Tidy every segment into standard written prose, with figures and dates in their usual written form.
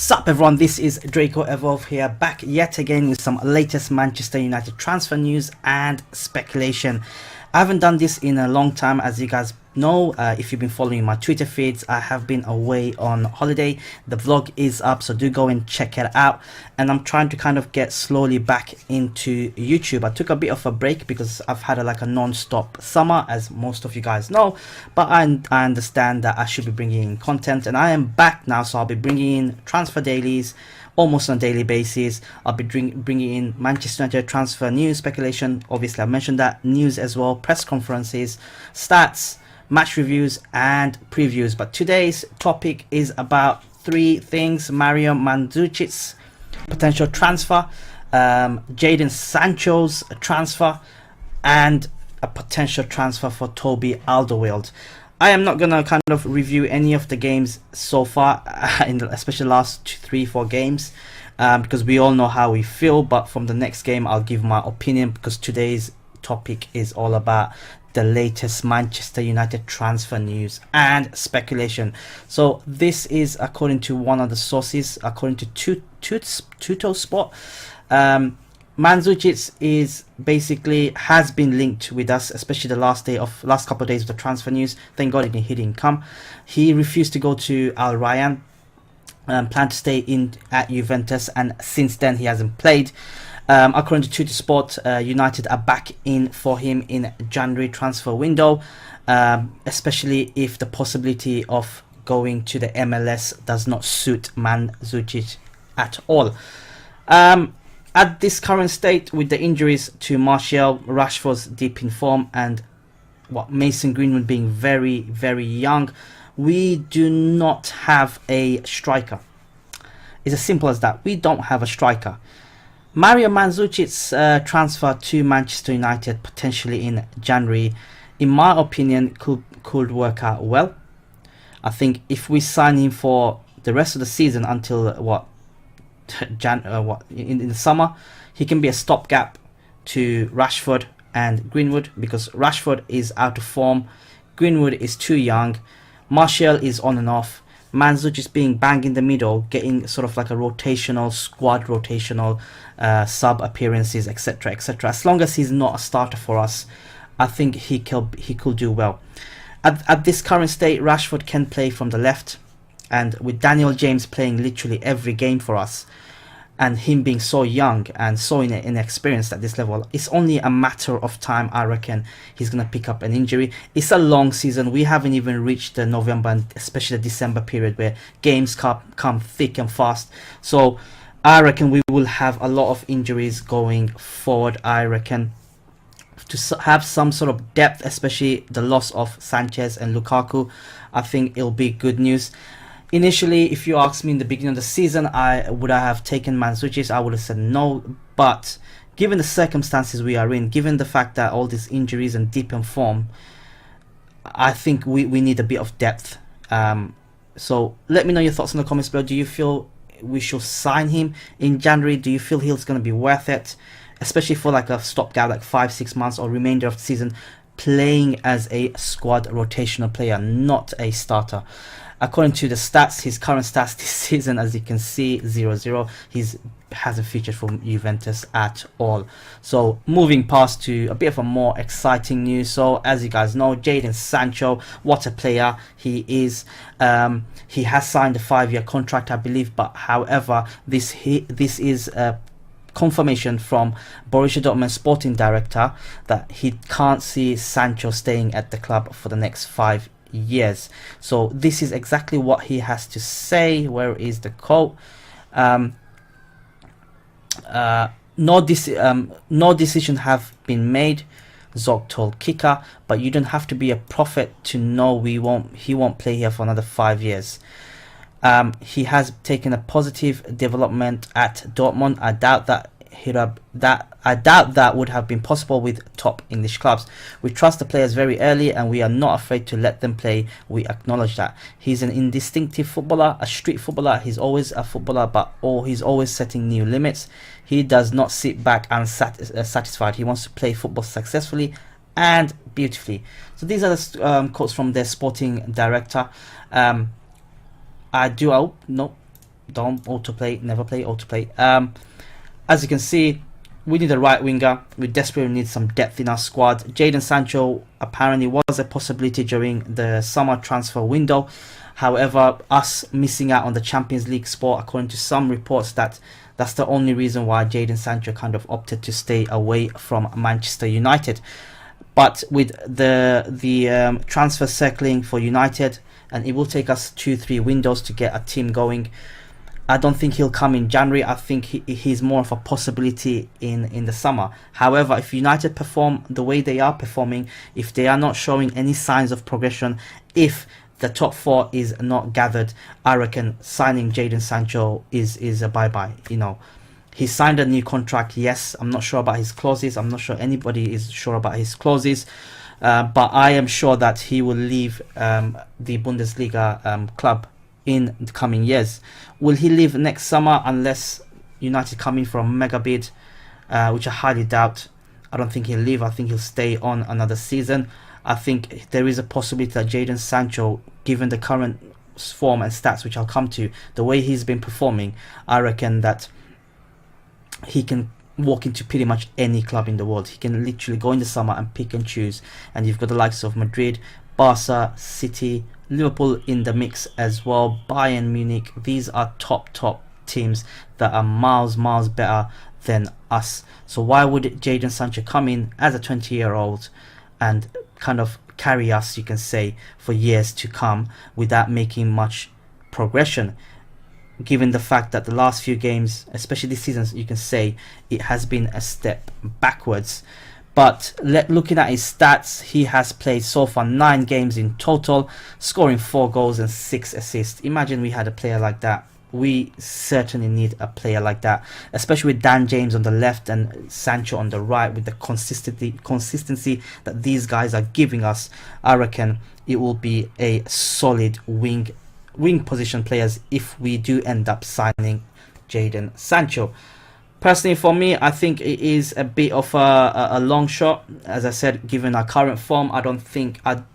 Sup everyone, this is Draco Evolve here, back yet again with some latest Manchester United transfer news and speculation. I haven't done this in a long time, as you guys know. If you've been following my Twitter feeds, I have been away on holiday. The vlog is up, so do go and check it out. And I'm trying to kind of get slowly back into YouTube. I took a bit of a break because I've had a non-stop summer, as most of you guys know. But I understand that I should be bringing in content, and I am back now, so I'll be bringing in transfer dailies almost on a daily basis. I'll be bringing in Manchester United transfer news, speculation, obviously I mentioned that, news as well, press conferences, stats, match reviews and previews. But today's topic is about three things: Mario Mandzukic potential transfer, Jadon Sancho's transfer, and a potential transfer for Toby alderweireld. I am not going to kind of review any of the games so far, especially the last 3-4 games, because we all know how we feel. But from the next game, I'll give my opinion, because today's topic is all about the latest Manchester United transfer news and speculation. So this is according to one of the sources, according to Tuto Sport. Mandzukic is basically has been linked with us, especially the last couple of days of the transfer news. Thank God he didn't come. He refused to go to alderweireld, planned to stay at Juventus, and since then he hasn't played. According to Tuto Sport, United are back in for him in January transfer window, especially if the possibility of going to the MLS does not suit Mandzukic at all. At this current state, with the injuries to Martial, Rashford's deep in form, and Mason Greenwood being very, very young, we do not have a striker. It's as simple as that. We don't have a striker. Mario Mandzukic's transfer to Manchester United potentially in January, in my opinion, could work out well. I think if we sign him for the rest of the season until in the summer, he can be a stopgap to Rashford and Greenwood, because Rashford is out of form, Greenwood is too young, Martial is on and off, Mandzukic is being bang in the middle, getting sort of like a rotational sub appearances, etc, etc. As long as he's not a starter for us, I think he could do well. At this current state, Rashford can play from the left, and with Daniel James playing literally every game for us, and him being so young and so inexperienced at this level, it's only a matter of time, I reckon, he's going to pick up an injury. It's a long season. We haven't even reached the November and especially the December period where games come thick and fast. So I reckon we will have a lot of injuries going forward. I reckon to have some sort of depth, especially the loss of Sanchez and Lukaku, I think it'll be good news. Initially, if you asked me in the beginning of the season, would I have taken Mandzukic, I would have said no. But given the circumstances we are in, given the fact that all these injuries and deep in form, I think we need a bit of depth. So let me know your thoughts in the comments below. Do you feel we should sign him in January? Do you feel he's going to be worth it, especially for like a stopgap, like 5-6 months or remainder of the season, playing as a squad rotational player, not a starter? According to the stats, his current stats this season, as you can see, 0-0. He hasn't featured for Juventus at all. So moving past to a bit of a more exciting news. So as you guys know, Jadon Sancho, what a player he is. He has signed a 5-year contract, I believe. But however, this is a confirmation from Borussia Dortmund sporting director that he can't see Sancho staying at the club for the next 5 years. So this is exactly what he has to say. Where is the quote? No decision have been made, Zog told Kicker, but you don't have to be a prophet to know he won't play here for another 5 years. He has taken a positive development at Dortmund. I doubt that would have been possible with top English clubs. We trust the players very early, and we are not afraid to let them play. We acknowledge that. He's an indistinctive footballer, a street footballer. He's always a footballer, but he's always setting new limits. He does not sit back and satisfied. He wants to play football successfully and beautifully. So these are the quotes from their sporting director. Don't autoplay, never play autoplay. As you can see, we need a right winger. We desperately need some depth in our squad. Jadon Sancho apparently was a possibility during the summer transfer window. However, us missing out on the Champions League spot, according to some reports, that's the only reason why Jadon Sancho kind of opted to stay away from Manchester United. But with the transfer circling for United, and it will take us 2-3 windows to get a team going, I don't think he'll come in January. I think he's more of a possibility in the summer. However, if United perform the way they are performing, if they are not showing any signs of progression, if the top 4 is not gathered, I reckon signing Jadon Sancho is a bye-bye. You know, he signed a new contract. Yes, I'm not sure about his clauses. I'm not sure anybody is sure about his clauses. But I am sure that he will leave the Bundesliga club in the coming years. Will he leave next summer unless United come in for a mega bid, which I highly doubt? I don't think he'll leave. I think he'll stay on another season. I think there is a possibility that Jadon Sancho, given the current form and stats, which I'll come to, the way he's been performing, I reckon that he can walk into pretty much any club in the world. He can literally go in the summer and pick and choose. And you've got the likes of Madrid, Barca, City, Liverpool in the mix as well, Bayern Munich. These are top teams that are miles better than us. So why would Jadon Sancho come in as a 20-year-old and kind of carry us, you can say, for years to come without making much progression, given the fact that the last few games, especially this season, you can say it has been a step backwards. But looking at his stats, he has played so far 9 games in total, scoring 4 goals and 6 assists. Imagine we had a player like that. We certainly need a player like that, especially with Dan James on the left and Sancho on the right. With the consistency that these guys are giving us, I reckon it will be a solid wing position players if we do end up signing Jadon Sancho. Personally, for me, I think it is a bit of a long shot. As I said, given our current form, I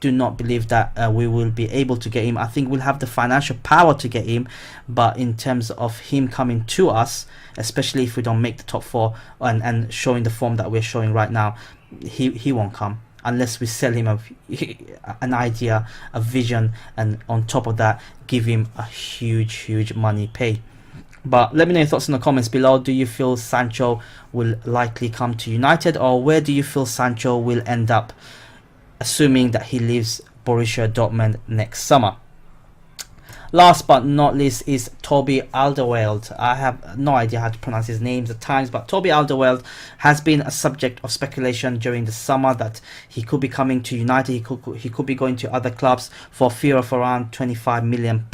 do not believe that we will be able to get him. I think we'll have the financial power to get him, but in terms of him coming to us, especially if we don't make the top 4 and showing the form that we're showing right now, he won't come unless we sell him an idea, a vision, and on top of that, give him a huge money pay. But let me know your thoughts in the comments below. Do you feel Sancho will likely come to United, or where do you feel Sancho will end up, assuming that he leaves Borussia Dortmund next summer? Last but not least is Toby Alderweireld. I have no idea how to pronounce his names at times, but Toby Alderweireld has been a subject of speculation during the summer that he could be coming to United. He could be going to other clubs for a fee of around £25 million.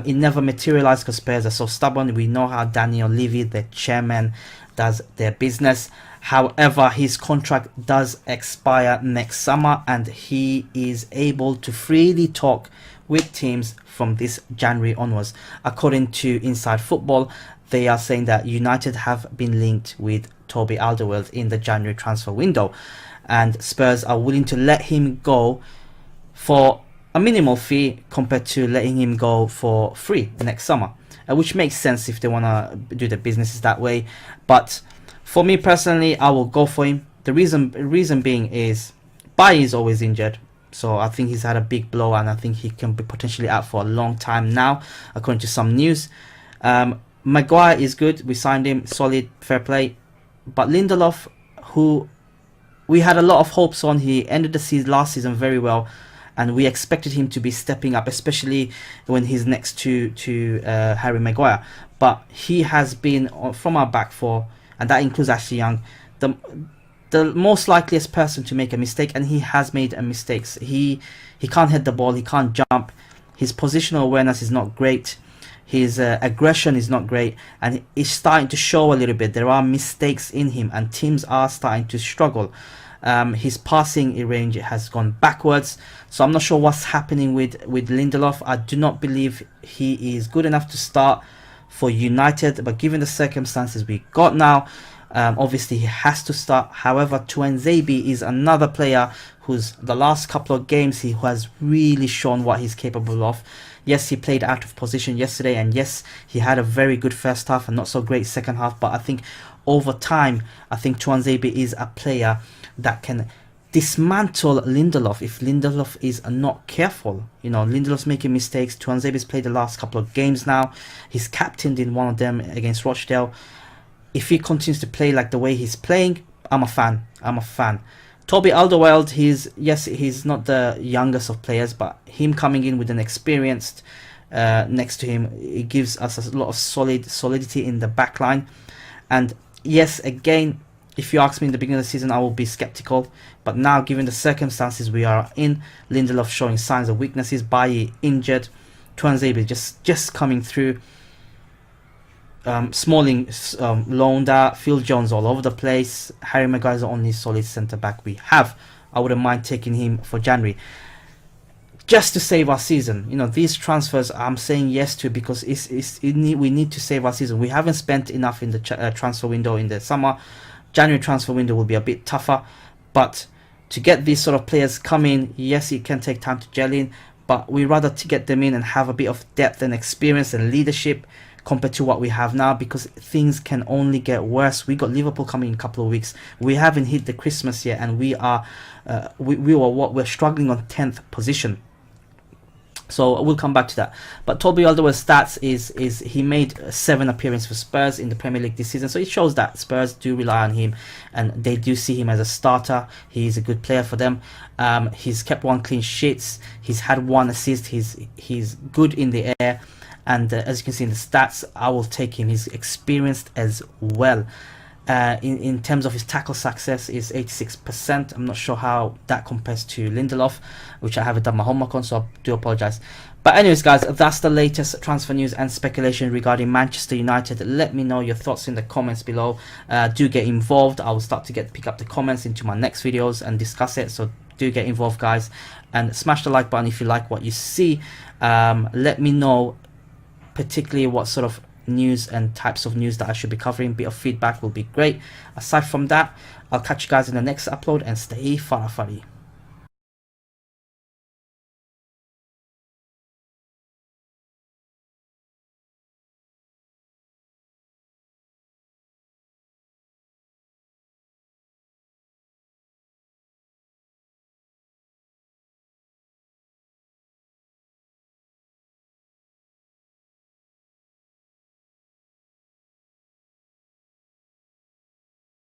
It never materialized because Spurs are so stubborn. We know how Daniel Levy, the chairman, does their business. However, his contract does expire next summer and he is able to freely talk with teams from this January onwards. According to Inside Football, they are saying that United have been linked with Toby Alderweireld in the January transfer window, and Spurs are willing to let him go for a minimal fee compared to letting him go for free next summer, which makes sense if they want to do the businesses that way. But for me personally, I will go for him. The reason being is Bailly is always injured. So I think he's had a big blow and I think he can be potentially out for a long time now, according to some news. Maguire is good. We signed him. Solid. Fair play. But Lindelof, who we had a lot of hopes on, he ended the last season very well. And we expected him to be stepping up, especially when he's next to Harry Maguire. But he has been, from our back 4, and that includes Ashley Young, the most likeliest person to make a mistake, and he has made a mistake. He can't hit the ball, he can't jump, his positional awareness is not great, his aggression is not great, and it's starting to show a little bit. There are mistakes in him and teams are starting to struggle. His passing range has gone backwards, so I'm not sure what's happening with Lindelof. I do not believe he is good enough to start for United, but given the circumstances we got now, Obviously, he has to start. However, Tuanzebe is another player who's the last couple of games he has really shown what he's capable of. Yes, he played out of position yesterday, and yes, he had a very good first half and not so great second half. But I think over time, I think Tuanzebe is a player that can dismantle Lindelof if Lindelof is not careful. You know, Lindelof's making mistakes. Tuanzebe's played the last couple of games now. He's captained in one of them against Rochdale. If he continues to play like the way he's playing, I'm a fan. I'm a fan. Toby Alderweireld, he's not the youngest of players, but him coming in with an experienced next to him, it gives us a lot of solidity in the back line. And yes, again, if you ask me in the beginning of the season, I will be skeptical. But now, given the circumstances we are in, Lindelof showing signs of weaknesses, Bailly injured, Tuanzebe just coming through. Smalling loaned out, Phil Jones all over the place. Harry Maguire is the only solid centre back we have. I wouldn't mind taking him for January, just to save our season. You know, these transfers I'm saying yes to because we need to save our season. We haven't spent enough in the transfer window in the summer. January transfer window will be a bit tougher, but to get these sort of players come in, yes, it can take time to gel in, but we rather to get them in and have a bit of depth and experience and leadership compared to what we have now, because things can only get worse. We got Liverpool coming in a couple of weeks. We haven't hit the Christmas yet, and we're struggling on 10th position. So we'll come back to that. But Toby Alderweireld's stats is he made 7 appearances for Spurs in the Premier League this season. So it shows that Spurs do rely on him and they do see him as a starter. He's a good player for them. He's kept 1 clean sheet. He's had 1 assist. He's good in the air. And as you can see in the stats, I will take him. He's experienced as well. In terms of his tackle success is 86%. I'm not sure how that compares to Lindelof, which I haven't done my homework on, so I do apologise. But anyways, guys, that's the latest transfer news and speculation regarding Manchester United. Let me know your thoughts in the comments below. Do get involved. I will start to pick up the comments into my next videos and discuss it. So do get involved, guys, and smash the like button if you like what you see. Let me know particularly what sort of news and types of news that I should be covering. Bit of feedback will be great. Aside from that, I'll catch you guys in the next upload and stay farafari.